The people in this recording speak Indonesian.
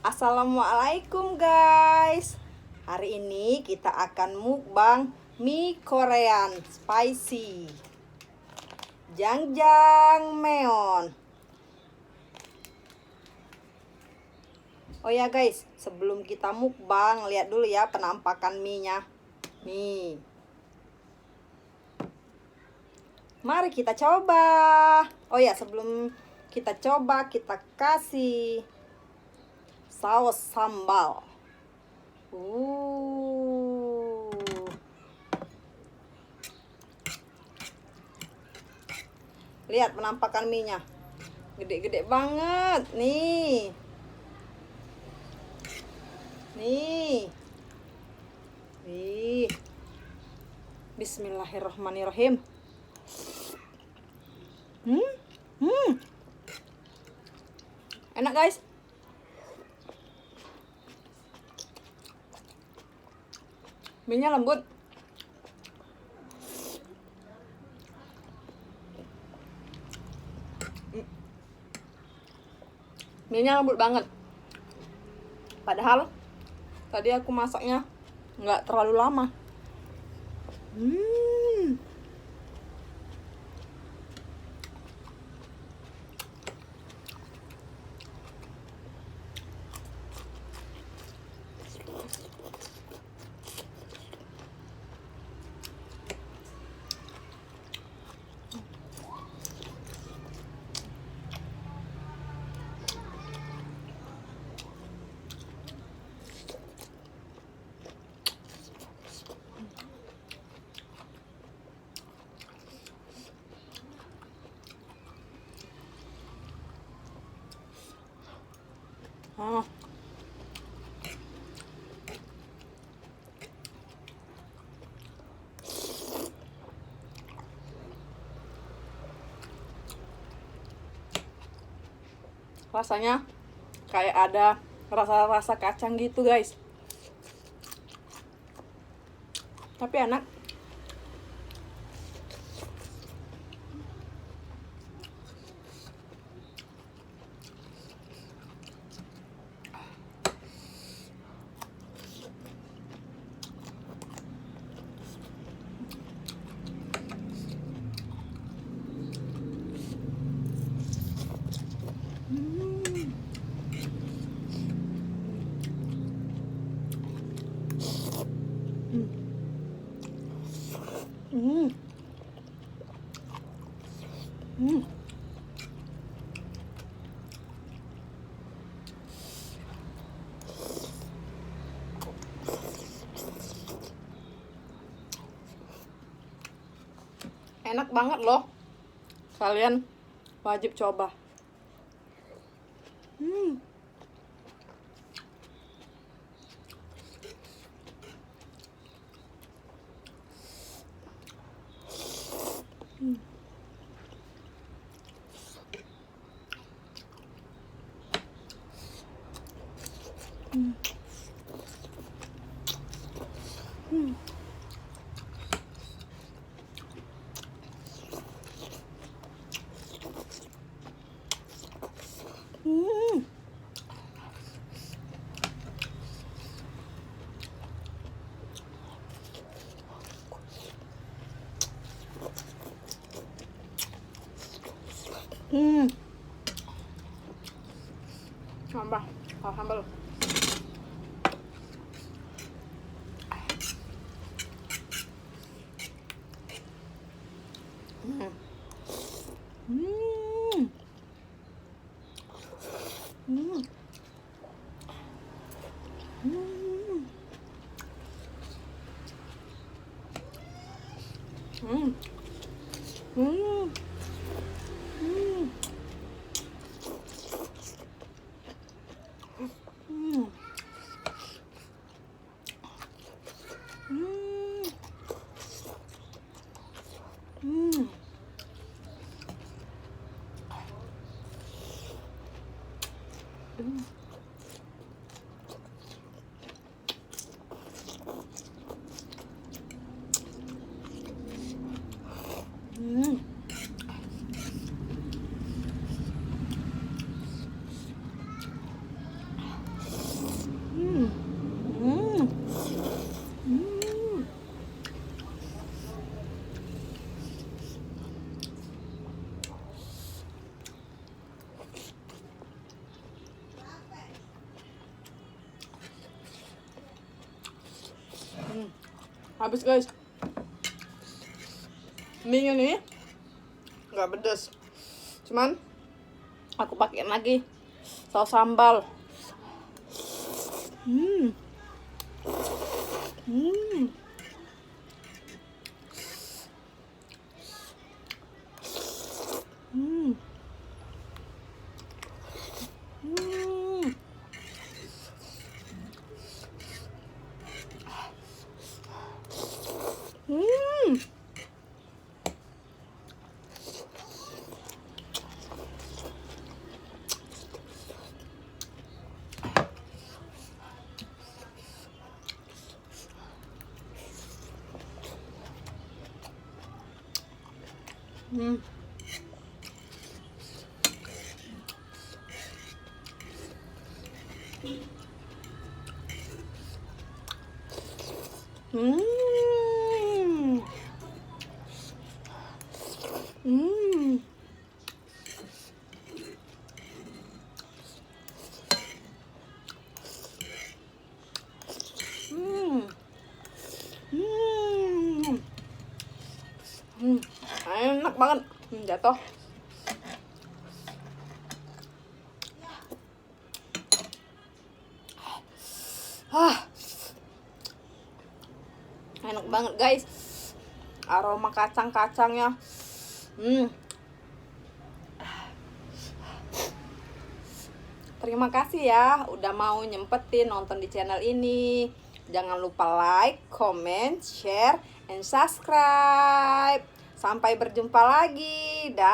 Assalamualaikum guys. Hari ini kita akan mukbang mie Korean spicy jangmeon. Oh ya guys, sebelum kita mukbang, lihat dulu ya penampakan mie-nya. Nih. Mari kita coba. Oh ya, sebelum kita coba, kita kasih saus sambal. Lihat penampakan mie-nya. Gede-gede banget. Nih. Nih. Bismillahirrahmanirrahim. Enak guys. Mie-nya lembut. Mie-nya lembut banget. Padahal tadi aku masaknya nggak terlalu lama. Rasanya kayak ada rasa-rasa kacang gitu guys, tapi enak. Enak banget loh. Kalian wajib coba. Sambal. Habis guys. Mie nih nggak pedes. Cuman aku pakai lagi saus sambal. Hmm. Hmm. Hmm. Hmm. Hmm. Hmm. Hmm. Hmm. Hmm. Hmm. Hmm. Enak banget. Jatuh. Enak banget guys. Aroma kacang-kacangnya. Terima kasih ya udah mau nyempetin nonton di channel ini. Jangan lupa like, comment, share, and subscribe. Sampai berjumpa lagi. Dah.